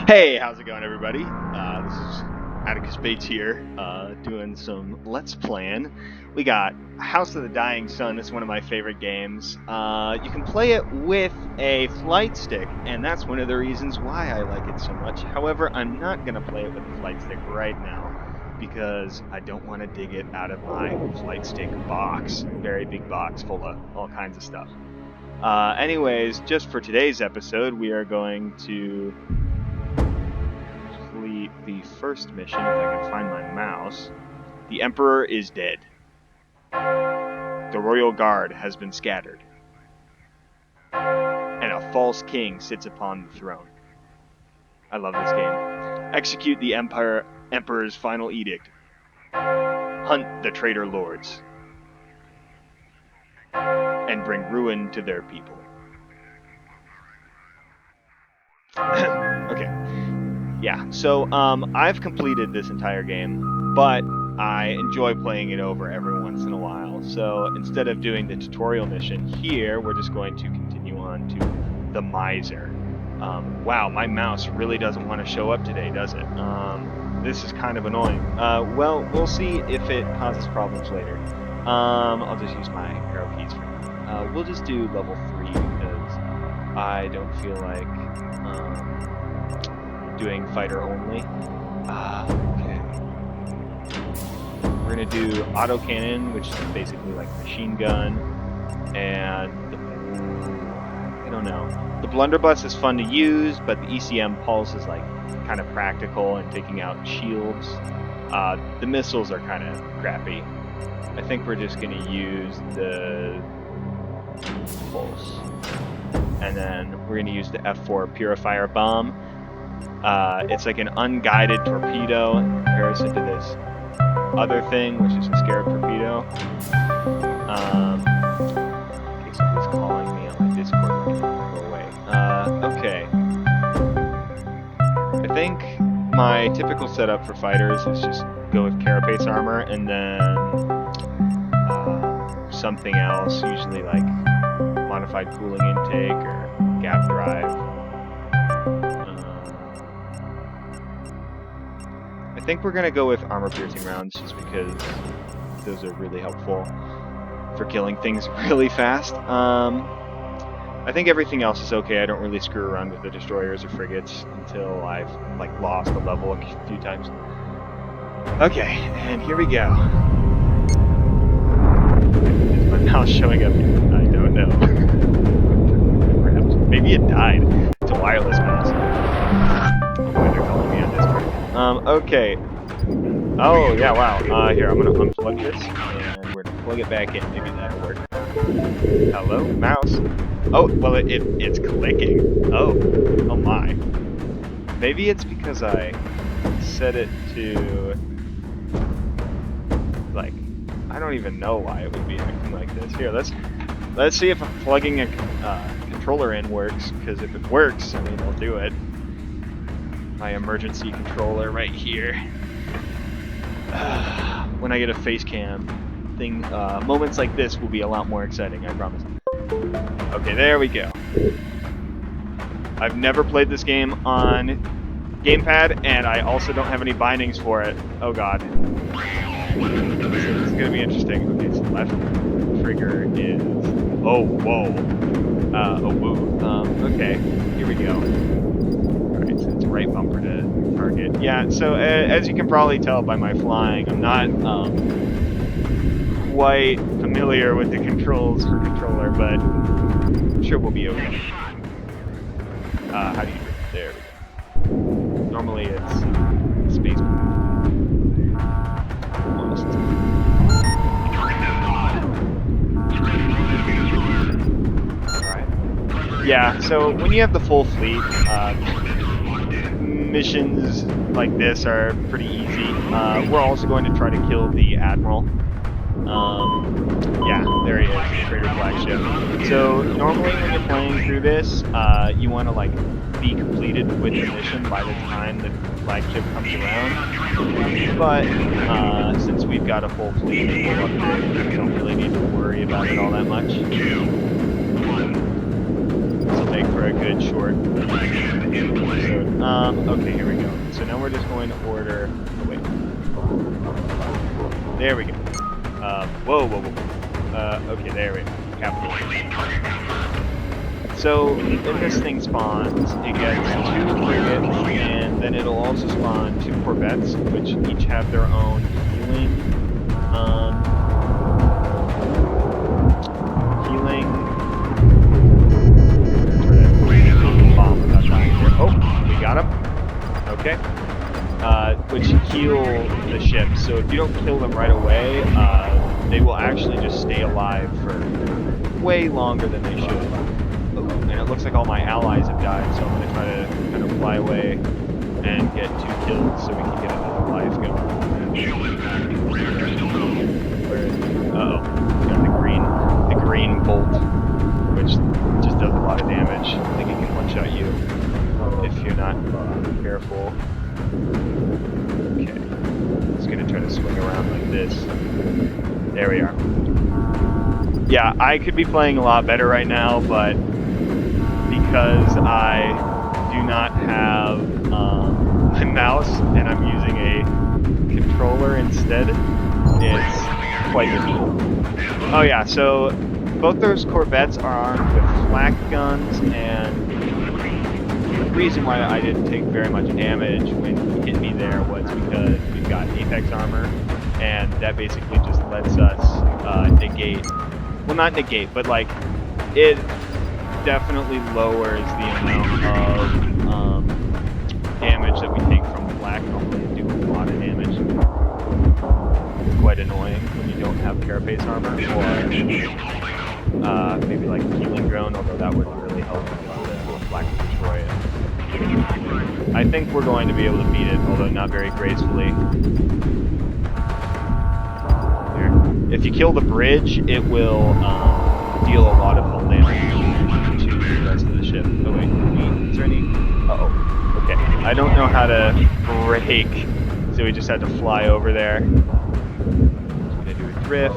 Hey, how's it going, everybody? This is Atticus Bates here, doing some Let's Playing. We got House of the Dying Sun. It's one of my favorite games. You can play it with a flight stick, and that's one of the reasons why I like it so much. However, I'm not going to play it with the flight stick right now, because I don't want to dig it out of my flight stick box. Very big box full of all kinds of stuff. Anyways, just for today's episode, we are going to complete the first mission, if I can find my mouse. The Emperor is dead. The Royal Guard has been scattered. And a false king sits upon the throne. I love this game. Execute the Emperor's final edict. Hunt the traitor lords. And bring ruin to their people. Okay. Yeah, so I've completed this entire game, but I enjoy playing it over every once in a while. So instead of doing the tutorial mission here, we're just going to continue on to the Miser. Wow, my mouse really doesn't want to show up today, does it? This is kind of annoying. Well, we'll see if it causes problems later. I'll just use my arrow keys for now. We'll just do level 3 because I don't feel like doing fighter only. Okay. We're gonna do autocannon, which is basically like machine gun, and I don't know. The blunderbuss is fun to use, but the ECM pulse is like kind of practical and taking out shields. The missiles are kind of crappy. I think we're just gonna use the pulse, and then we're gonna use the F4 purifier bomb. It's like an unguided torpedo in comparison to this other thing, which is a scarab torpedo. Okay, somebody's calling me on my Discord. Go away. Okay. I think my typical setup for fighters is just go with carapace armor and then something else, usually like modified cooling intake or gap drive. I think we're gonna go with armor-piercing rounds just because those are really helpful for killing things really fast. I think everything else is okay. I don't really screw around with the destroyers or frigates until I've like lost a level a few times. Okay, and here we go. Is my mouse showing up here? I don't know. Perhaps. Maybe it died. It's a wireless mouse. Oh, they're calling me on Discord. Okay. Oh, yeah, wow. Here, I'm gonna unplug this, and we're gonna plug it back in. Maybe that'll work. Hello, mouse. Oh, well, it's clicking. Oh my. Maybe it's because I set it to, like, I don't even know why it would be acting like this. Here, let's see if plugging a controller in works, because if it works, I mean, I'll do it. My emergency controller right here. When I get a face cam thing, moments like this will be a lot more exciting, I promise. Okay, there we go. I've never played this game on gamepad, and I also don't have any bindings for it. Oh god. It's gonna be interesting. Okay, so left trigger is... Oh, whoa. Oh, woo. Okay, here we go. So it's right bumper to target. Yeah, so as you can probably tell by my flying, I'm not quite familiar with the controls for controller, but I'm sure we'll be okay. How do you... There we go. Normally it's space. Almost. Alright. Yeah, so when you have the full fleet, missions like this are pretty easy. We're also going to try to kill the Admiral. Yeah, there he is, the traitor flagship. So normally when you're playing through this, you want to like be completed with the mission by the time the flagship comes around. But since we've got a full fleet, we don't really need to worry about it all that much. This will make for a good short episode. Okay, here we go. So now we're just going to order. Oh, wait. There we go. Whoa. Okay, there we go. Capital. So when this thing spawns, it gets 2 frigates, and then it'll also spawn 2 corvettes, which each have their own healing. Bomb without dying here. Oh, we got him. Okay. Which heal the ship. So if you don't kill them right away, they will actually just stay alive for way longer than they should. And it looks like all my allies have died, so I'm going to try to kind of fly away and get 2 kills so we can get another life going. Where is it? Uh-oh. Got the green bolt, which just does a lot of damage. I think it can one-shot you if you're not careful. Okay. Just going to try to swing around like this. There we are. Yeah, I could be playing a lot better right now, but because I do not have my mouse and I'm using a controller instead, it's quite difficult. Oh yeah, so both those corvettes are armed with flak guns, and the reason why I didn't take very much damage when he hit me there was because we've got Apex armor, and that basically just lets us negate. Well, not negate, but like it definitely lowers the amount of damage that we take from flak. Normally do a lot of damage. It's quite annoying when you don't have carapace armor, or maybe like healing drone, although that would really help the flak to destroy it. I think we're going to be able to beat it, although not very gracefully. There. If you kill the bridge, it will deal a lot of hull damage to the rest of the ship. Oh wait, is there any? Uh-oh. Okay, I don't know how to brake, so we just had to fly over there. Just gonna do a drift.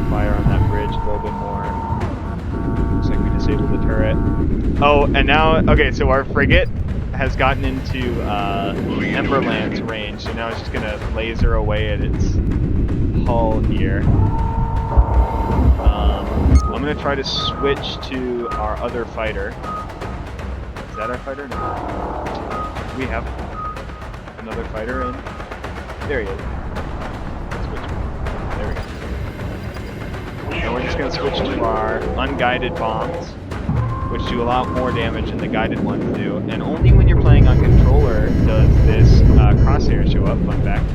Fire on that bridge a little bit more. Looks like we disabled the turret. Oh, and now, okay, so our frigate has gotten into Emberland's range, so now it's just gonna laser away at its hull here. I'm gonna try to switch to our other fighter. Is that our fighter? No. We have another fighter in. There he is. Switch. There we go. And we're just gonna switch to our unguided bombs, which do a lot more damage than the guided ones do. And only when you're playing on controller does this crosshair show up. Fun fact.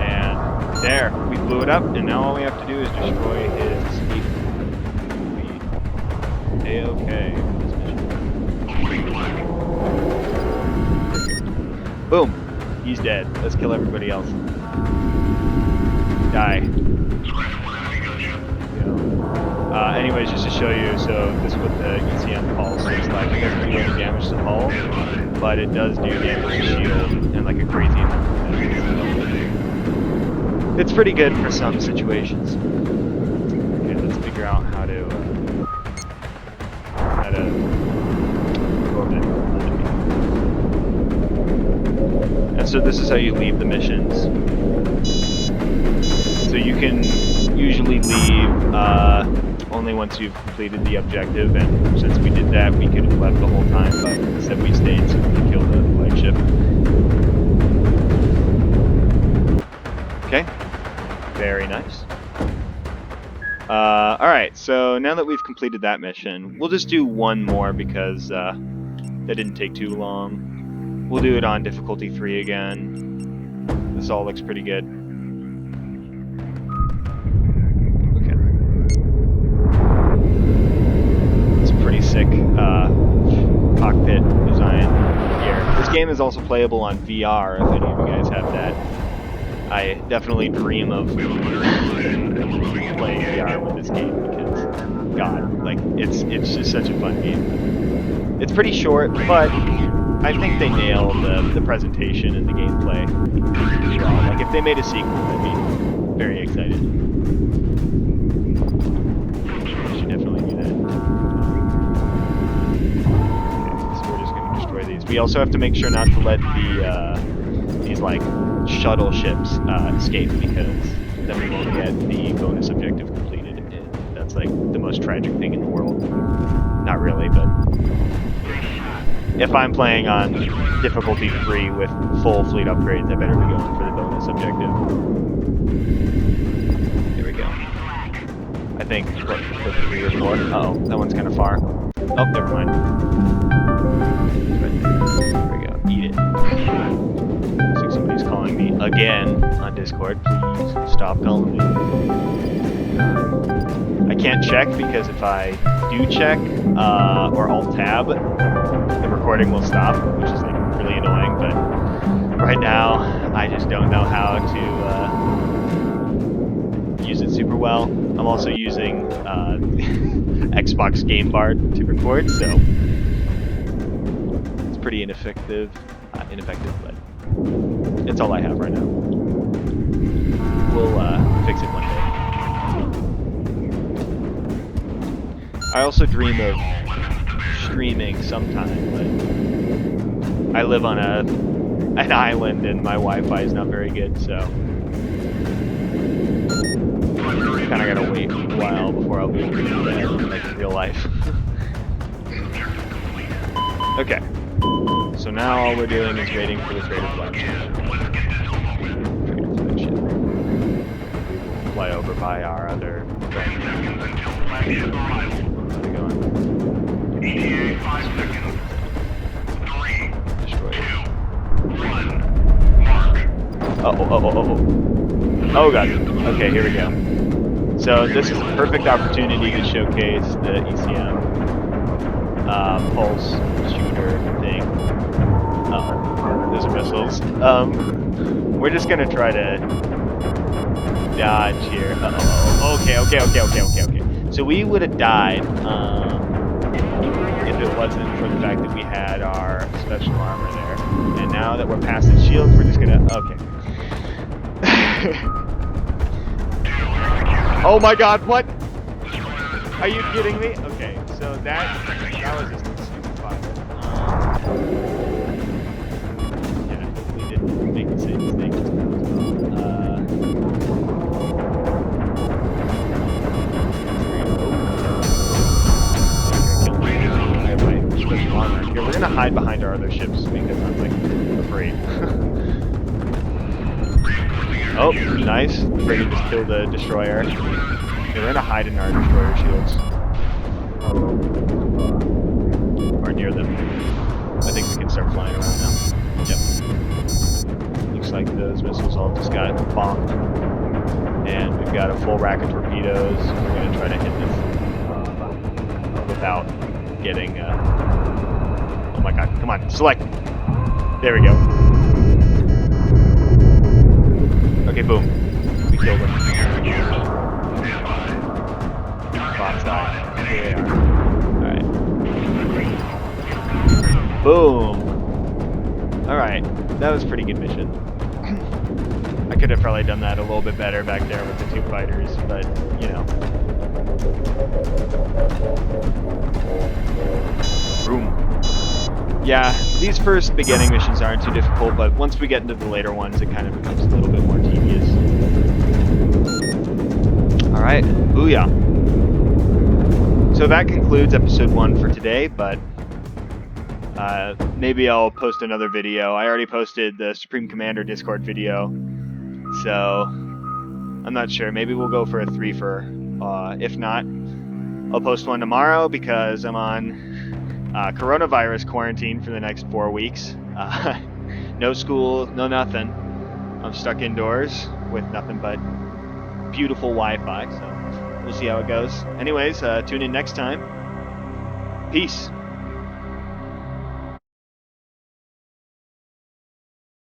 And there, we blew it up, and now all we have to do is destroy his escape. A-okay. Boom! He's dead. Let's kill everybody else. Die. Anyways, just to show you, so this is what the ECM pulse looks like. It doesn't do any damage to the hull, but it does do damage to shield, and like a crazy amount. It's pretty good for some situations. Okay, let's figure out how to go ahead. And so this is how you leave the missions. So you can usually leave only once you've completed the objective, and since we did that, we could have left the whole time, but instead we stayed so we could kill the flagship. Okay, very nice. Alright, so now that we've completed that mission, we'll just do one more because that didn't take too long. We'll do it on difficulty 3 again. This all looks pretty good. Pretty sick cockpit design here. This game is also playable on VR if any of you guys have that. I definitely dream of playing VR with this game because, God, like it's just such a fun game. It's pretty short, but I think they nailed the presentation and the gameplay. Like if they made a sequel, I'd be very excited. I should definitely do that. We also have to make sure not to let these like shuttle ships escape, because then we won't get the bonus objective completed. And that's like the most tragic thing in the world. Not really, but if I'm playing on difficulty 3 with full fleet upgrades, I better be going for the bonus objective. Here we go. I think, what, the 3 or 4? Uh-oh, that one's kind of far. Oh, never mind. Right there. There we go. Eat it. Looks like somebody's calling me again on Discord. Please stop calling me. I can't check because if I do check or Alt-Tab, the recording will stop, which is like really annoying. But right now, I just don't know how to use it super well. I'm also using Xbox Game Bar to record, so it's pretty ineffective, but it's all I have right now. We'll fix it one day. I also dream of streaming sometime, but I live on an island and my Wi-Fi is not very good, so kind of gotta wait a while before I'll be able to do that in like real life. Okay, so now all we're doing is waiting for the trader flagship. Fly over by our other friend. Where are they going? 5 seconds. 3, Destroy it. 2, 1, mark. Oh god. Okay, here we go. So this is a perfect opportunity to showcase the ECM pulse shooter thing. Those are missiles. We're just gonna try to dodge here. Okay. So we would have died if it wasn't for the fact that we had our special armor there. And now that we're past the shields, we're just gonna... Okay. Oh my god, what? Are you kidding me? Okay, so that was just a stupid fire. Yeah, we didn't make the same mistake. Here, we're gonna hide behind our other ships because I'm like afraid. Oh, nice. The frigate just killed the destroyer. Okay, we're gonna hide in our destroyer shields. Or near them. I think we can start flying around now. Yep. Looks like those missiles all just got bombed. And we've got a full rack of torpedoes. We're gonna try to hit them without getting... Oh my god, come on, select! There we go. Okay, boom. We killed him. Box die. Here they are. Alright. Boom! Alright, that was a pretty good mission. I could have probably done that a little bit better back there with the 2 fighters, but, you know. Boom. Yeah, these first beginning missions aren't too difficult, but once we get into the later ones, it kind of becomes a little bit more tedious. Alright, booyah. So that concludes episode 1 for today, but maybe I'll post another video. I already posted the Supreme Commander Discord video, so I'm not sure. Maybe we'll go for a 3-fer. If not, I'll post one tomorrow because I'm on coronavirus quarantine for the next 4 weeks. No school, no nothing. I'm stuck indoors with nothing but beautiful Wi-Fi, so we'll see how it goes. Anyways, tune in next time. Peace.